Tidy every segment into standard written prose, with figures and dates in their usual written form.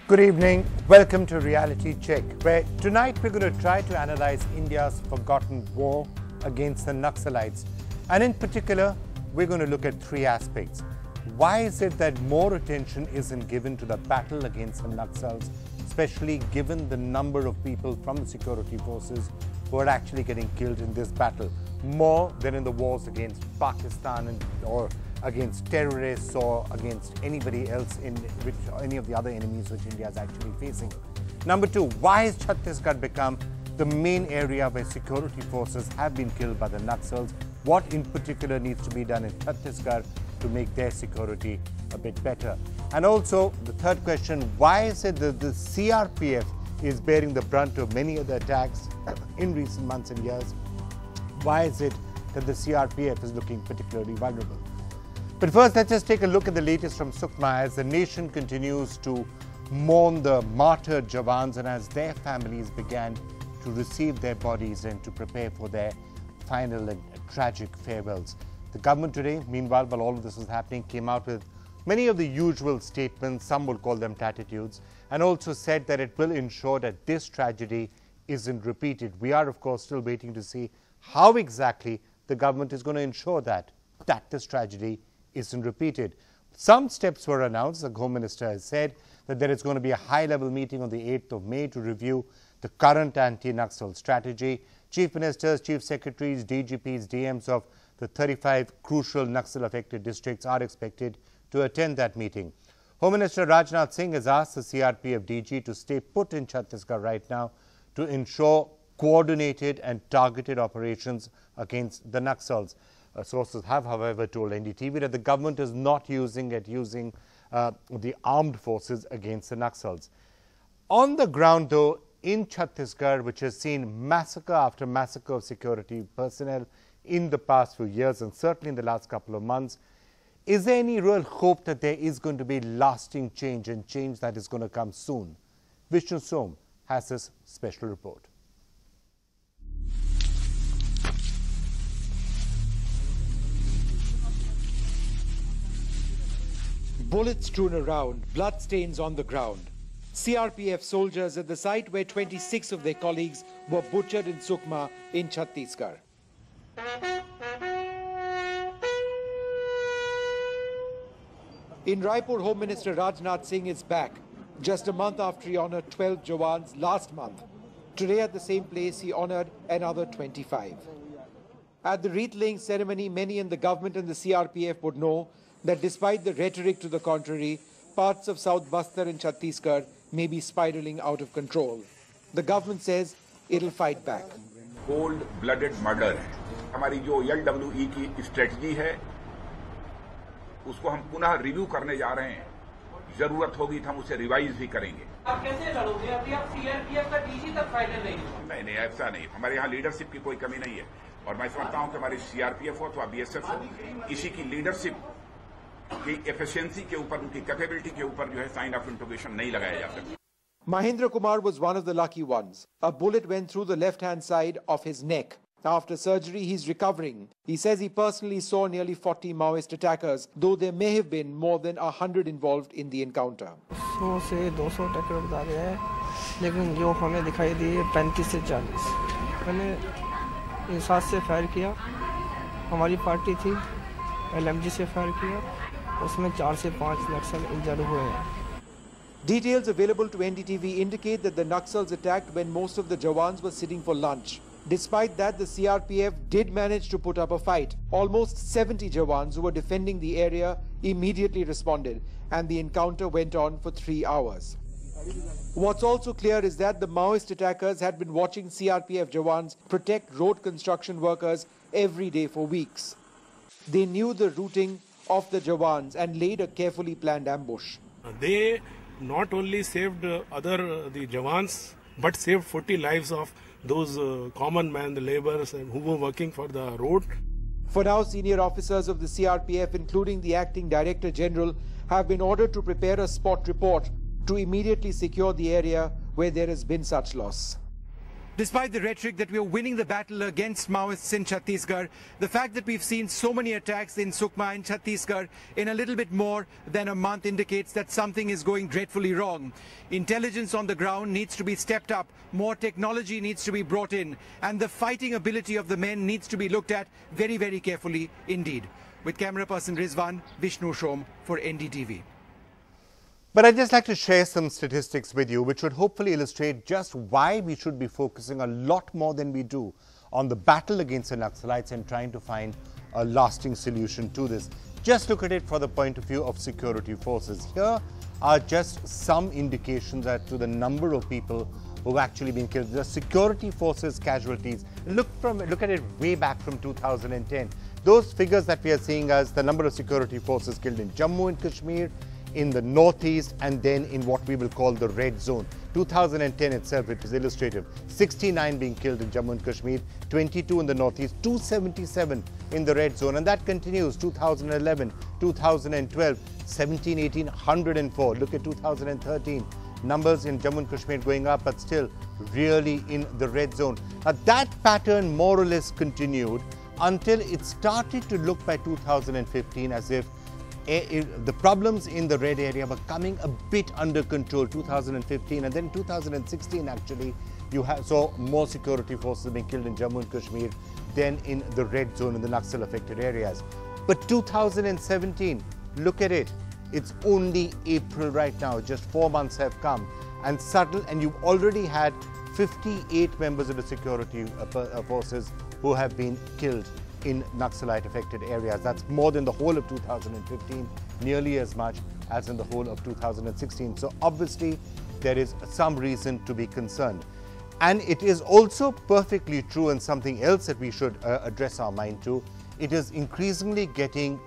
Good evening. Welcome to Reality Check, where tonight we're going to try to analyze India's forgotten war against the Naxalites. And in particular, we're going to look at three aspects. Why is it that more attention isn't given to the battle against the Naxals, especially given the number of people from the security forces who are actually getting killed in this battle, more than in the wars against Pakistan or against terrorists or against anybody else any of the other enemies which India is actually facing. Number two, why has Chhattisgarh become the main area where security forces have been killed by the Naxals? What in particular needs to be done in Chhattisgarh to make their security a bit better? And also the third question, why is it that the CRPF is bearing the brunt of many of the attacks in recent months and years? Why is it that the CRPF is looking particularly vulnerable? But first, let's just take a look at the latest from Sukma as the nation continues to mourn the martyred Jawans and as their families began to receive their bodies and to prepare for their final and tragic farewells. The government today, meanwhile, while all of this was happening, came out with many of the usual statements, some would call them platitudes, and also said that it will ensure that this tragedy isn't repeated. We are, of course, still waiting to see how exactly the government is going to ensure that this tragedy isn't repeated. Some steps were announced. The Home Minister has said that there is going to be a high-level meeting on the 8th of May to review the current anti-Naxal strategy. Chief Ministers, Chief Secretaries, DGPs, DMs of the 35 crucial Naxal-affected districts are expected to attend that meeting. Home Minister Raman Singh has asked the CRPF DG to stay put in Chhattisgarh right now to ensure coordinated and targeted operations against the Naxals. Sources have, however, told NDTV that the government is not using the armed forces against the Naxals. On the ground, though, in Chhattisgarh, which has seen massacre after massacre of security personnel in the past few years and certainly in the last couple of months, is there any real hope that there is going to be lasting change and change that is going to come soon? Vishnu Som has this special report. Bullets strewn around, bloodstains on the ground. CRPF soldiers at the site where 26 of their colleagues were butchered in Sukma in Chhattisgarh. In Raipur, Home Minister Raman Singh is back, just a month after he honoured 12 Jawans last month. Today at the same place he honoured another 25. At the wreath-laying ceremony, many in the government and the CRPF would know that despite the rhetoric to the contrary, parts of South Bastar and Chhattisgarh may be spiraling out of control. The government says it'll fight back. Cold-blooded murder है. हमारी जो LWE की strategy है, उसको हम पुनः review करने जा रहे हैं. जरूरत होगी तो हम उसे रिवाइज भी करेंगे. आप कैसे लड़ोगे? अभी आप CRPF का DG तक फाइनल नहीं. नहीं, ऐसा नहीं. हमारे यहाँ लीडरशिप की कोई कमी नहीं है. और मैं समझता हूँ कि हमारी CRPF हो तो BSF हो, किसी की लीडरशिप की एफिशिएंसी के ऊपर, उनकी कैपेबिलिटी के ऊपर जो है साइन ऑफ इंट्रोगेशन नहीं लगाया जा सकता. Mahendra Kumar was one of the lucky ones. A bullet went through the left-hand side of his neck. After surgery, he's recovering. He says he personally saw nearly 40 Maoist attackers, though there may have been more than 100 involved in the encounter. 100 से 200 attacker बता रहे हैं, लेकिन जो हमें दिखाई दी है 35 से 40. मैंने इंसास से फायर किया. हमारी पार्टी थी, LMG से फायर किया. उसमें 4 से 5 नक्सल इंजर्ड हुए हैं. Details available to NDTV indicate that the Naxals attacked when most of the Jawans were sitting for lunch. Despite that, the CRPF did manage to put up a fight. Almost 70 Jawans who were defending the area immediately responded, and the encounter went on for 3 hours. What's also clear is that the Maoist attackers had been watching CRPF Jawans protect road construction workers every day for weeks. They knew the routing of the Jawans and laid a carefully planned ambush. They not only saved the Jawans, but saved 40 lives of those common man, the laborers who were working for the road. For now, senior officers of the CRPF, including the acting Director General, have been ordered to prepare a spot report to immediately secure the area where there has been such loss. Despite the rhetoric that we are winning the battle against Maoists in Chhattisgarh, the fact that we've seen so many attacks in Sukma and Chhattisgarh in a little bit more than a month indicates that something is going dreadfully wrong. Intelligence on the ground needs to be stepped up, more technology needs to be brought in, and the fighting ability of the men needs to be looked at very, very carefully indeed. With camera person Rizwan, Vishnu Shom for NDTV. But I'd just like to share some statistics with you which would hopefully illustrate just why we should be focusing a lot more than we do on the battle against the Naxalites and trying to find a lasting solution to this. Just look at it from the point of view of security forces. Here are just some indications as to the number of people who've actually been killed. The security forces casualties. Look at it way back from 2010. Those figures that we are seeing as the number of security forces killed in Jammu and Kashmir, in the northeast, and then in what we will call the red zone. 2010 itself, it is illustrative. 69 being killed in Jammu and Kashmir, 22 in the northeast, 277 in the red zone, and that continues. 2011, 2012, 17, 18, 104. Look at 2013. Numbers in Jammu and Kashmir going up, but still really in the red zone. Now, that pattern more or less continued until it started to look by 2015 as if the problems in the red area were coming a bit under control. 2015, and then 2016 actually you saw more security forces being killed in Jammu and Kashmir than in the red zone in the Naxal affected areas. But 2017, look at it, it's only April right now, just 4 months have come, and you've already had 58 members of the security forces who have been killed in Naxalite affected areas. That's more than the whole of 2015, nearly as much as in the whole of 2016. So obviously there is some reason to be concerned. And it is also perfectly true, and something else that we should address our mind to, it is increasingly getting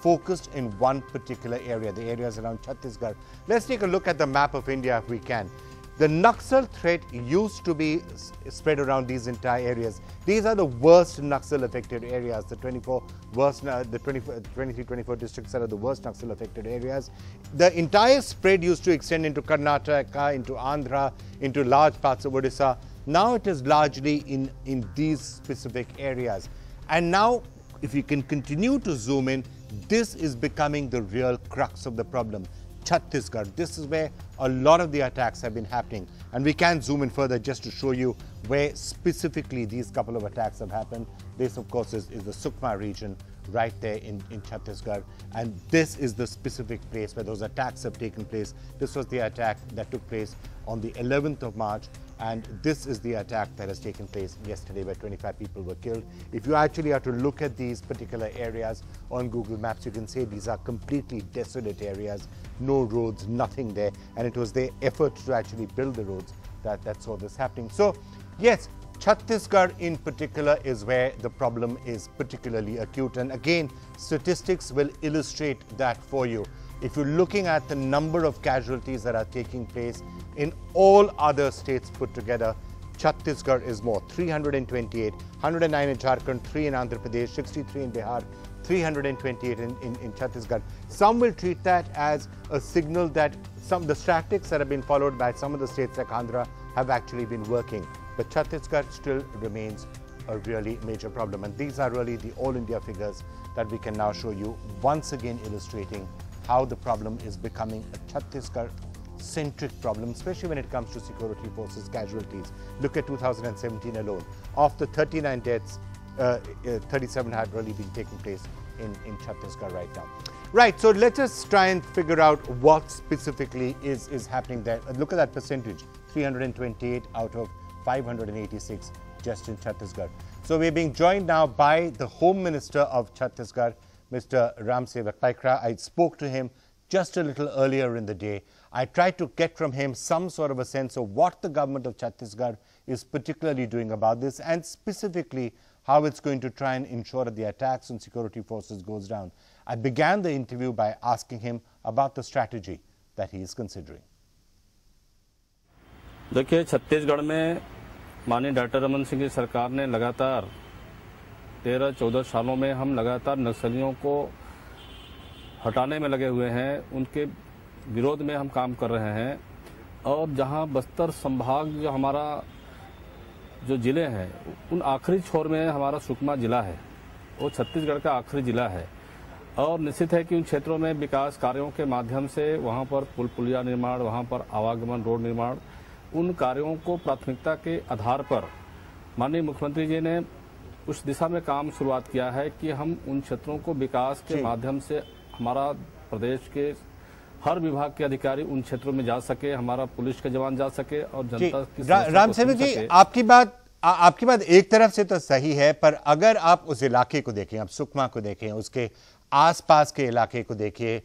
focused in one particular area, the areas around Chhattisgarh. Let's take a look at the map of India if we can. The Naxal threat used to be spread around these entire areas. These are the worst Naxal affected areas, the 23, 24 districts that are the worst Naxal affected areas. The entire spread used to extend into Karnataka, into Andhra, into large parts of Odisha. Now it is largely in these specific areas. And now, if you can continue to zoom in, this is becoming the real crux of the problem. Chhattisgarh. This is where a lot of the attacks have been happening, and we can zoom in further just to show you where specifically these couple of attacks have happened. This of course is the Sukma region right there in Chhattisgarh, and this is the specific place where those attacks have taken place. This was the attack that took place on the 11th of March, and this is the attack that has taken place yesterday where 25 people were killed. If you actually have to look at these particular areas on Google Maps, you can say these are completely desolate areas, no roads, nothing there, and it was their effort to actually build the roads that saw this happening. So yes, Chhattisgarh in particular is where the problem is particularly acute, and again statistics will illustrate that for you. If you're looking at the number of casualties that are taking place in all other states put together, Chhattisgarh is more. 328, 109 in Jharkhand, 3 in Andhra Pradesh, 63 in Bihar, 328 in Chhattisgarh. Some will treat that as a signal that the tactics that have been followed by some of the states like Andhra have actually been working. But Chhattisgarh still remains a really major problem. And these are really the all India figures that we can now show you, once again illustrating how the problem is becoming a Chhattisgarh-centric problem, especially when it comes to security forces casualties. Look at 2017 alone. Of the 39 deaths, 37 had really been taking place in Chhattisgarh right now. Right, so let us try and figure out what specifically is happening there. Look at that percentage, 328 out of 586 just in Chhattisgarh. So we're being joined now by the Home Minister of Chhattisgarh, Mr. Raman Singh. I spoke to him just a little earlier in the day. I tried to get from him some sort of a sense of what the government of Chhattisgarh is particularly doing about this, and specifically how it's going to try and ensure that the attacks on security forces goes down. I began the interview by asking him about the strategy that he is considering. देखिए, छत्तीसगढ़ में माननीय doctor Raman Singh की सरकार ने लगातार 13-14 सालों में हम लगातार नक्सलियों को हटाने में लगे हुए हैं, उनके विरोध में हम काम कर रहे हैं। और जहां बस्तर संभाग जो हमारा जो जिले हैं उन आखिरी छोर में हमारा सुकमा जिला है, वो छत्तीसगढ़ का आखिरी जिला है। और निश्चित है कि उन क्षेत्रों में विकास कार्यों के माध्यम से वहाँ पर पुल पुलिया निर्माण, वहाँ पर आवागमन रोड निर्माण, उन कार्यों को प्राथमिकता के आधार पर माननीय मुख्यमंत्री जी ने उस दिशा में काम शुरुआत किया है कि हम उन क्षेत्रों को विकास के माध्यम से हमारा प्रदेश के हर विभाग के अधिकारी उन क्षेत्रों में जा सके, हमारा पुलिस के जवान जा सके और जनता की राम सेवक जी, आपकी बात एक तरफ से तो सही है, पर अगर आप उस इलाके को देखें, आप सुकमा को देखें, उसके आसपास के इलाके को देखिए,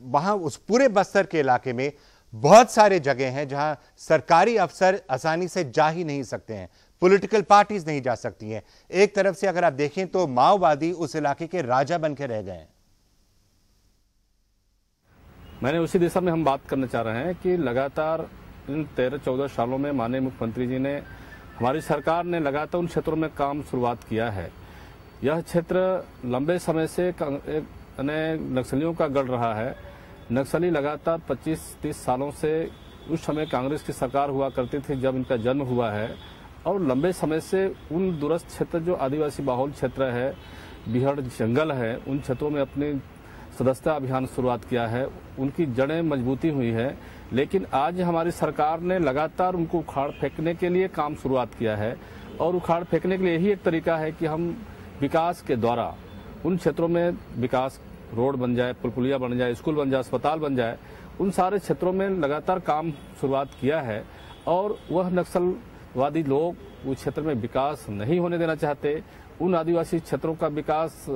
वहां उस पूरे बस्तर के इलाके में बहुत सारे जगह हैं जहां सरकारी अफसर आसानी से जा ही नहीं सकते हैं, पॉलिटिकल पार्टीज नहीं जा सकती हैं। एक तरफ से अगर आप देखें तो माओवादी उस इलाके के राजा बन के रह गए हैं। मैंने उसी दिशा में हम बात करना चाह रहे हैं कि लगातार इन 13-14 सालों में माननीय मुख्यमंत्री जी ने, हमारी सरकार ने लगातार उन क्षेत्रों में काम शुरुआत किया है। यह क्षेत्र लंबे समय से नक्सलियों का गढ़ रहा है। नक्सली लगातार 25-30 सालों से, उस समय कांग्रेस की सरकार हुआ करती थी जब इनका जन्म हुआ है, और लंबे समय से उन दूरस्थ क्षेत्र जो आदिवासी बाहुल क्षेत्र है, बिहड़ जंगल है, उन क्षेत्रों में अपनी सदस्यता अभियान शुरुआत किया है, उनकी जड़ें मजबूती हुई है। लेकिन आज हमारी सरकार ने लगातार उनको उखाड़ फेंकने के लिए काम शुरुआत किया है, और उखाड़ फेंकने के लिए यही एक तरीका है कि हम विकास के द्वारा उन क्षेत्रों में विकास, रोड बन जाए, पुल पुलिया बन जाए, स्कूल बन जाए, अस्पताल बन जाए, उन सारे क्षेत्रों में लगातार काम शुरुआत किया है। और वह नक्सलवादी लोग उस क्षेत्र में विकास नहीं होने देना चाहते। उन आदिवासी क्षेत्रों का विकास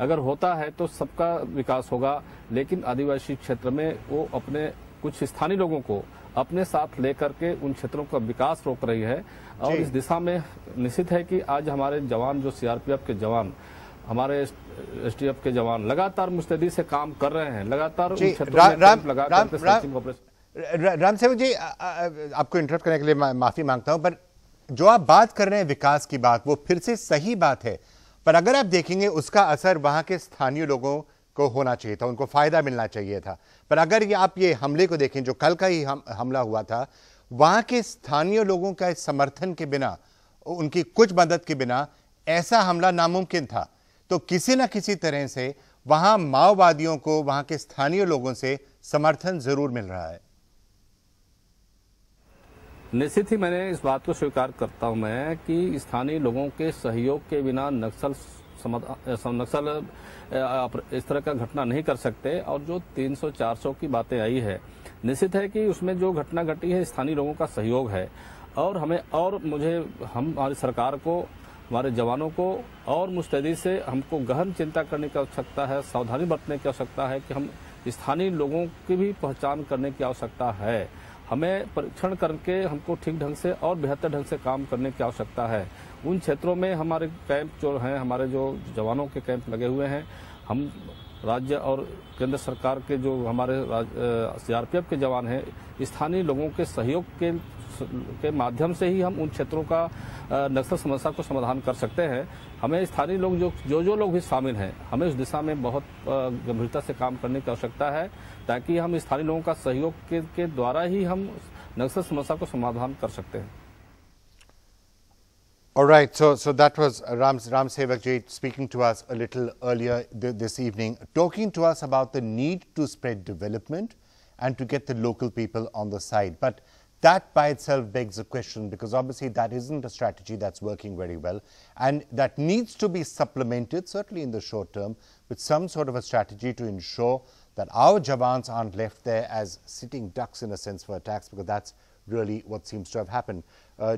अगर होता है तो सबका विकास होगा, लेकिन आदिवासी क्षेत्र में वो अपने कुछ स्थानीय लोगों को अपने साथ लेकर के उन क्षेत्रों का विकास रोक रही है। और इस दिशा में निश्चित है कि आज हमारे जवान, जो सीआरपीएफ के जवान, हमारे एसटीएफ के जवान लगातार मुस्तैदी से काम कर रहे हैं, लगातार उन क्षेत्रों में राम सेवक जी, आपको इंटरप्ट करने के लिए माफी मांगता हूं, पर जो आप बात कर रहे हैं विकास की बात, वो फिर से सही बात है, पर अगर आप देखेंगे उसका असर वहां के स्थानीय लोगों को होना चाहिए था, उनको फायदा मिलना चाहिए था। पर अगर आप ये हमले को देखें, जो कल का ही हमला हुआ था, वहां के स्थानीय लोगों का समर्थन के बिना, उनकी कुछ मदद के बिना ऐसा हमला नामुमकिन था। तो किसी न किसी तरह से वहां माओवादियों को वहां के स्थानीय लोगों से समर्थन जरूर मिल रहा है। निश्चित ही मैंने इस बात को स्वीकार करता हूं मैं कि स्थानीय लोगों के सहयोग के बिना नक्सल इस तरह का घटना नहीं कर सकते। और जो 300-400 की बातें आई है, निश्चित है कि उसमें जो घटना घटी है स्थानीय लोगों का सहयोग है। और हमें और हमारी सरकार को, हमारे जवानों को और मुस्तैदी से हमको गहन चिंता करने की आवश्यकता है, सावधानी बरतने की आवश्यकता है कि हम स्थानीय लोगों की भी पहचान करने की आवश्यकता है। हमें परीक्षण करके हमको ठीक ढंग से और बेहतर ढंग से काम करने की आवश्यकता है। उन क्षेत्रों में हमारे कैंप जो हैं, हमारे जो जवानों के कैंप लगे हुए हैं, हम राज्य और केंद्र सरकार के जो हमारे सीआरपीएफ के जवान हैं, स्थानीय लोगों के सहयोग के माध्यम से ही हम उन क्षेत्रों का नक्सल समस्या को समाधान कर सकते हैं। हमें स्थानीय लोग जो लोग भी शामिल हैं, हमें उस दिशा में बहुत गंभीरता से काम करने की आवश्यकता है, ताकि हम स्थानीय लोगों का सहयोग के द्वारा ही हम नक्सल समस्या को समाधान कर सकते हैं। All right, so that was Ram Sevak ji speaking to us a little earlier this evening, talking to us about the need to spread development and to get the local people on the side. But that by itself begs a question, because obviously that isn't a strategy that's working very well, and that needs to be supplemented, certainly in the short term, with some sort of a strategy to ensure that our Jawans aren't left there as sitting ducks in a sense for attacks, because that's really what seems to have happened.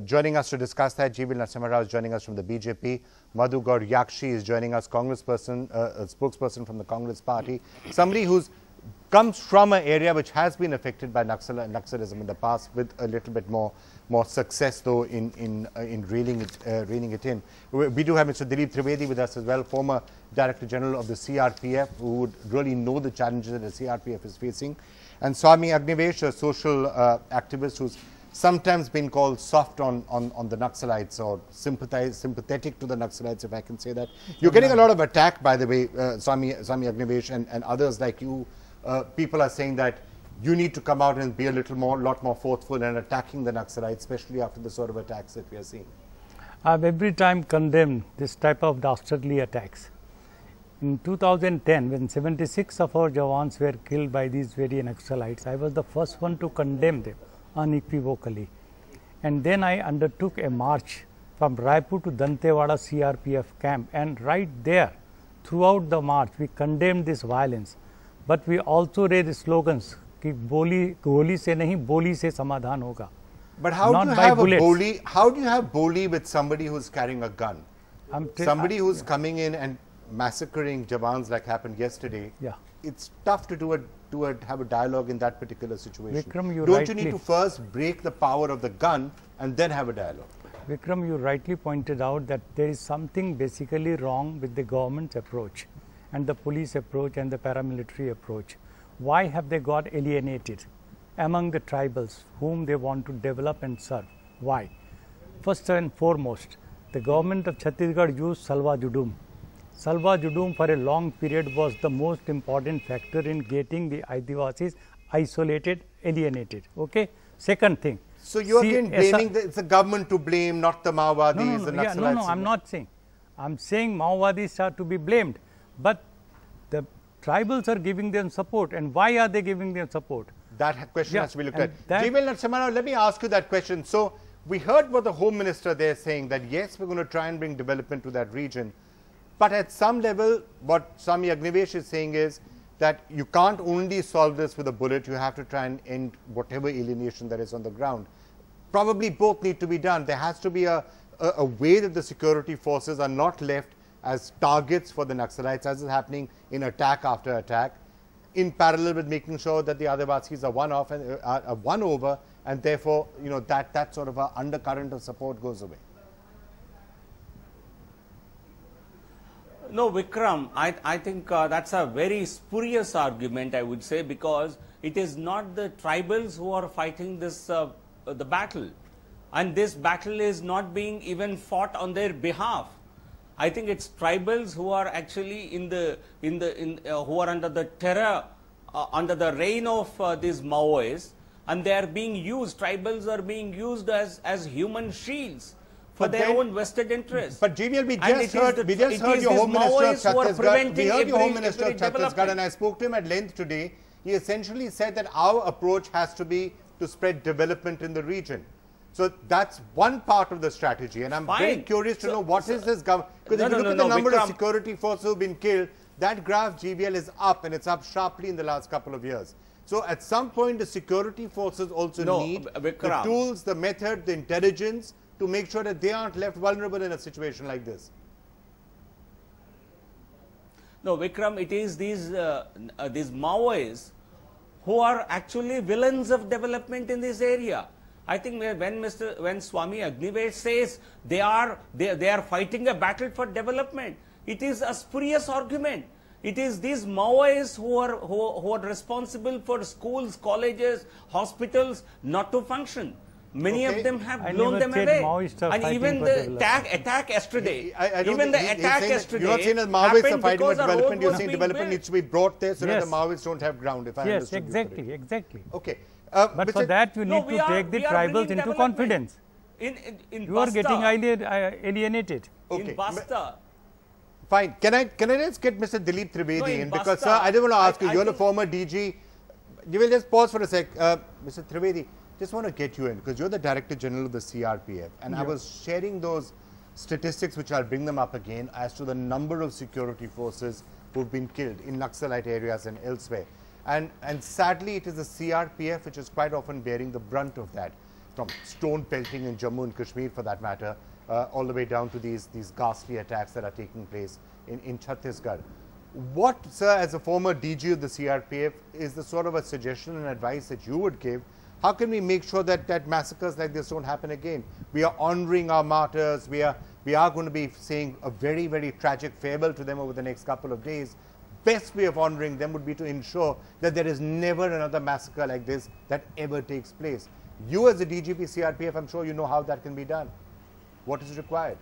Joining us to discuss that, Jeevil Narasimha Rao is joining us from the BJP. Madhu Gaur Yakshi is joining us, congressperson, a spokesperson from the Congress party, somebody who's comes from an area which has been affected by Naxalism in the past, with a little bit more success though in reeling it in. We do have Mr. Dilip Trivedi with us as well, former Director General of the CRPF, who would really know the challenges that the CRPF is facing, and Swami Agnivesh, a social activist who's sometimes been called soft on the Naxalites, or sympathetic to the Naxalites, if I can say that. You're getting a lot of attack, by the way, Swami Agnivesh and others like you. People are saying that you need to come out and be a lot more forceful in attacking the Naxalites, especially after the sort of attacks that we are seeing? I've every time condemned this type of dastardly attacks. In 2010, when 76 of our Jawans were killed by these very Naxalites, I was the first one to condemn them unequivocally. And then I undertook a march from Raipur to Dantewada CRPF camp, and right there, throughout the march, we condemned this violence. But we also raised slogans कि गोली से नहीं, बोली से समाधान होगा. But how do you have bully with somebody who's carrying a gun? Somebody who's coming in and massacring Jawans like happened yesterday. Yeah. It's tough to have a dialogue in that particular situation. Vikram, Don't you need to first break the power of the gun and then have a dialogue? Vikram, you rightly pointed out that there is something basically wrong with the government's approach and the police approach and the paramilitary approach. Why have they got alienated among the tribals whom they want to develop and serve? Why? First and foremost, the government of Chhattisgarh used Salwa Judum. Salwa Judum for a long period was the most important factor in getting the Adivasis isolated, alienated. Okay. Second thing. So you are again blaming it's the government to blame, not the Maowadis, the Naxalites. No, I'm not saying. I'm saying Maowadis are to be blamed, but the tribals are giving them support. And why are they giving them support? That question has to be looked at. Jivel Narasimha, let me ask you that question. So we heard what the Home Minister there saying that yes, we're going to try and bring development to that region. But at some level, what Swami Agnivesh is saying is that you can't only solve this with a bullet. You have to try and end whatever alienation there is on the ground. Probably both need to be done. There has to be a way that the security forces are not left as targets for the Naxalites, as is happening in attack after attack, in parallel with making sure that the Adivasis are won over, and therefore, you know, that sort of a undercurrent of support goes away. No, Vikram, I think that's a very spurious argument, I would say, because it is not the tribals who are fighting this the battle, and this battle is not being even fought on their behalf. I think it's tribals who are actually who are under the terror, under the reign of these Maoists, and they are being used. Tribals are being used as human shields for their own vested interests. But GVL, we just heard your Home Minister of Chhattisgarh. We heard your Home Minister of Chhattisgarh, and I spoke to him at length today. He essentially said that our approach has to be to spread development in the region. So that's one part of the strategy, and I'm very curious to know what is this government. Because if you look at the number of security forces who've been killed, that graph, GVL, is up, and it's up sharply in the last couple of years. So at some point, the security forces also need the tools, the method, the intelligence to make sure that they aren't left vulnerable in a situation like this. No, Vikram, it is these Maoists who are actually villains of development in this area. I think when Swami Agnivesh says they are fighting a battle for development, it is a spurious argument. It is these Maoists who are responsible for schools, colleges, hospitals not to function. Many of them have blown them away. And even the attack yesterday, you're not saying that Maoists are fighting for development. You're saying development needs to be brought there so that the Maoists don't have ground. If I understood exactly, exactly. Okay. But for that, you need to take the tribals into confidence. You are getting alienated. Okay. In Basta. Fine. Can I just get Mr. Dilip Trivedi in? Because, sir, I don't want to ask you. You're a former DG. You will just pause for a sec. Mr. Trivedi, just want to get you in because you're the Director General of the CRPF. And I was sharing those statistics, which I'll bring them up again, as to the number of security forces who've been killed in Naxalite areas and elsewhere. And sadly, it is the CRPF which is quite often bearing the brunt of that, from stone pelting in Jammu and Kashmir, for that matter, all the way down to these ghastly attacks that are taking place in Chhattisgarh. What, sir, as a former DG of the CRPF, is the sort of a suggestion and advice that you would give? How can we make sure that massacres like this don't happen again? We are honoring our martyrs. We are going to be saying a very, very tragic farewell to them over the next couple of days. Best way of honoring them would be to ensure that there is never another massacre like this that ever takes place. You as a DGP CRPF, I'm sure you know how that can be done. What is required?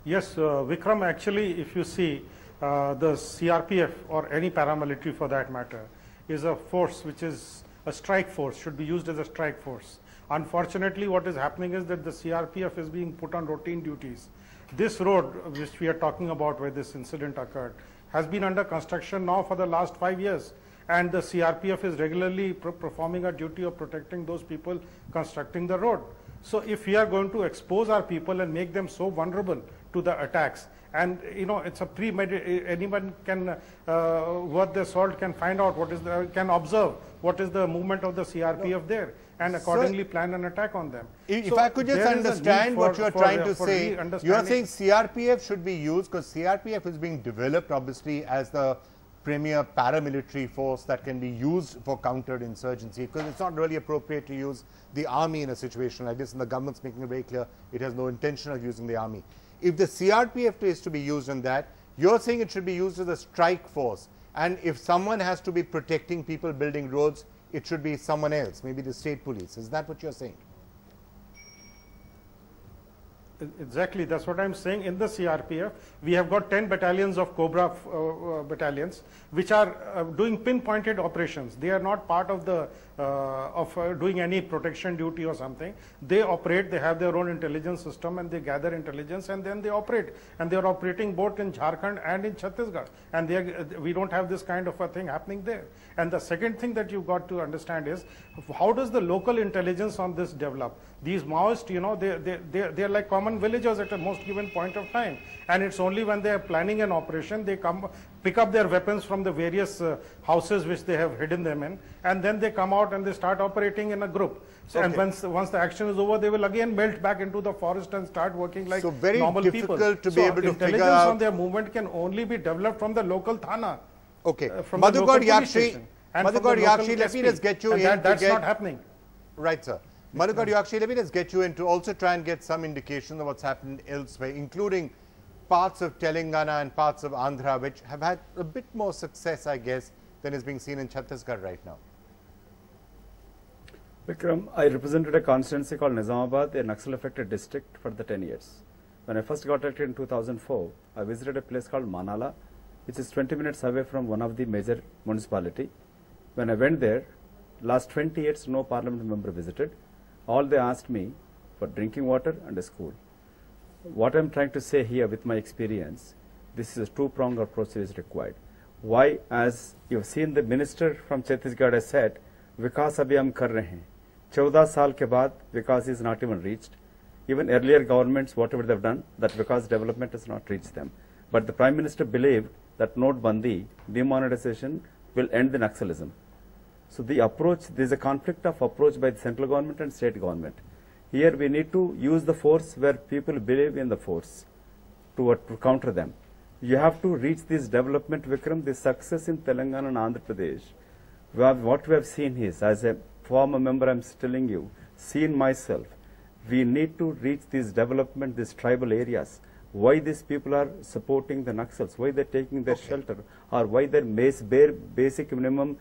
Yes, Vikram, actually, if you see, the CRPF or any paramilitary for that matter is a force which is a strike force, should be used as a strike force. Unfortunately, what is happening is that the CRPF is being put on routine duties. This road, which we are talking about where this incident occurred, has been under construction now for the last 5 years. And the CRPF is regularly performing a duty of protecting those people constructing the road. So if we are going to expose our people and make them so vulnerable to the attacks, and it's a premeditated, anyone can, worth their salt, can find out what is can observe what is the movement of the CRPF there, and accordingly plan an attack on them. If I could just understand what you are trying to say, you are saying CRPF should be used because CRPF is being developed obviously as the premier paramilitary force that can be used for counter-insurgency, because it's not really appropriate to use the army in a situation like this, and the government's making it very clear it has no intention of using the army. If the CRPF is to be used in that, you're saying it should be used as a strike force, and if someone has to be protecting people building roads, it should be someone else, maybe the state police. Is that what you're saying? Exactly, that's what I'm saying. In the CRPF, we have got 10 battalions of Cobra battalions, which are doing pinpointed operations. They are not part of the doing any protection duty or something. They operate, they have their own intelligence system, and they gather intelligence, and then they operate. And they are operating both in Jharkhand and in Chhattisgarh. And we don't have this kind of a thing happening there. And the second thing that you've got to understand is, how does the local intelligence on this develop? These Maoists, they're like common villagers at a most given point of time, and it's only when they are planning an operation they come pick up their weapons from the various houses which they have hidden them in, and then they come out and they start operating in a group. So, and once the action is over, they will again melt back into the forest and start working like normal people. So very difficult to be able to figure out. Intelligence on their movement can only be developed from the local thana. Okay, from the local police station. Madhukar Yakshi, let me just get you in. That's not happening. Right, sir. Madhukar Yakshi, let me just get you in to also try and get some indication of what's happened elsewhere, including parts of Telangana and parts of Andhra, which have had a bit more success, I guess, than is being seen in Chhattisgarh right now. Vikram, I represented a constituency called Nizamabad, a Naxal-affected district, for the 10 years. When I first got elected in 2004, I visited a place called Manala, which is 20 minutes away from one of the major municipality. When I went there, last 20 years, no parliament member visited. All they asked me for drinking water and a school. What I'm trying to say here with my experience, this is a two-pronged approach is required. Why? As you've seen, the minister from Chhattisgarh has said, Vikas abhi hum kar rahe hain. 14 saal ke baad, Vikas is not even reached. Even earlier governments, whatever they've done, that Vikas development has not reached them. But the Prime Minister believed that Notebandi, demonetization, will end the Naxalism. So the approach, there is a conflict of approach by the central government and state government. Here we need to use the force where people believe in the force to counter them. You have to reach this development, Vikram, this success in Telangana and Andhra Pradesh. What we have seen is, as a former member, I'm telling you, seen myself, we need to reach this development, these tribal areas. Why these people are supporting the Naxals, why they're taking their shelter, or why their basic minimum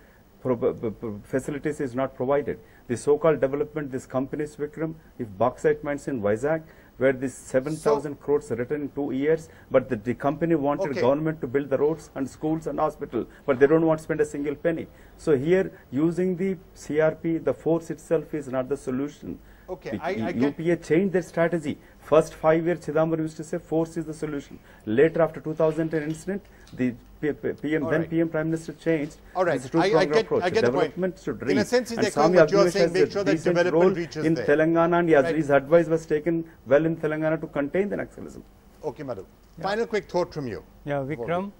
facilities is not provided. The so-called development, these companies, Vikram, if bauxite mines in Vizag, where this 7,000 crores written in 2 years, but the company wanted government to build the roads and schools and hospital, but they don't want to spend a single penny. So here, using the CRP, the force itself is not the solution. Okay, UPA changed their strategy. First 5 years, Chidambaram used to say force is the solution. Later, after 2010 incident, the PM, then PM Prime Minister changed. All right, I get the point. Should reach. In a sense, and Swami what you're Agnivesh saying, make sure that development reaches in there. Telangana, and his advice was taken well in Telangana to contain the Naxalism. Okay, Madhu. Final quick thought from you. Yeah, Vikram,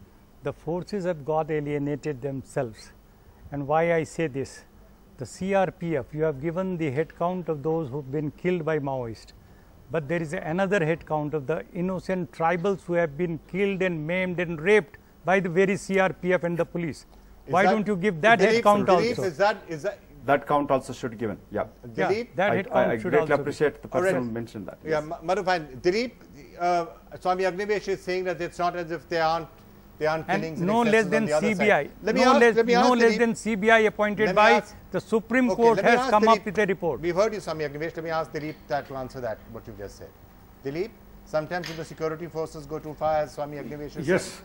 the forces have got alienated themselves. And why I say this? The CRPF, you have given the head count of those who have been killed by Maoists. But there is another head count of the innocent tribals who have been killed and maimed and raped by the very CRPF and the police. Why don't you give that head count also? That count also should be given. Yeah. Dilip, that head count I should greatly also appreciate the person who mentioned that. Yeah, Madhu, fine. Dilip, Swami Agnivesh is saying that it's not as if they aren't killings no less than CBI. No less than CBI appointed by the Supreme Court has come up with a report. We've heard you, Swami Agnivesh. Let me ask Dilip to answer that, what you just said. Dilip, sometimes when the security forces go too far, as Swami Agnivesh said. Yes.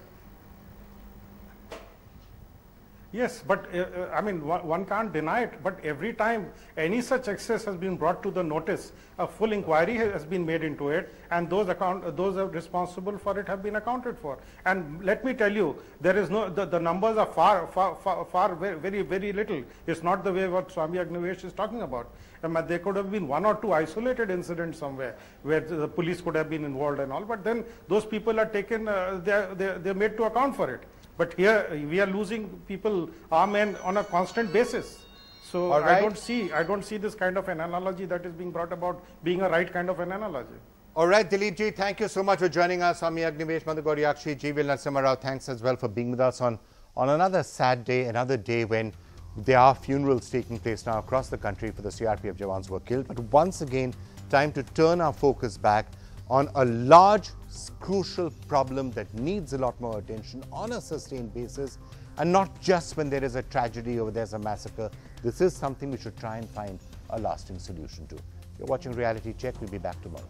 Yes, but I mean, one can't deny it, but every time any such excess has been brought to the notice, a full inquiry has been made into it, and those are responsible for it have been accounted for. And let me tell you, there is no, the numbers are far very little. It's not the way what Swami Agnivesh is talking about. There could have been one or two isolated incidents somewhere where the police could have been involved and all, but then those people are taken, they're made to account for it. But here we are losing people, our men, on a constant basis. So right. I don't see this kind of an analogy that is being brought about being a right kind of an analogy. All right, Dilip ji, thank you so much for joining us. Swami Agnivesh, Madhugori, G.V. Narasimha Rao, thanks as well for being with us on another sad day, another day when there are funerals taking place now across the country for the CRPF Jawans who were killed. But once again, time to turn our focus back on a large, crucial problem that needs a lot more attention on a sustained basis, and not just when there is a tragedy or there's a massacre. This is something we should try and find a lasting solution to. You're watching Reality Check. We'll be back tomorrow.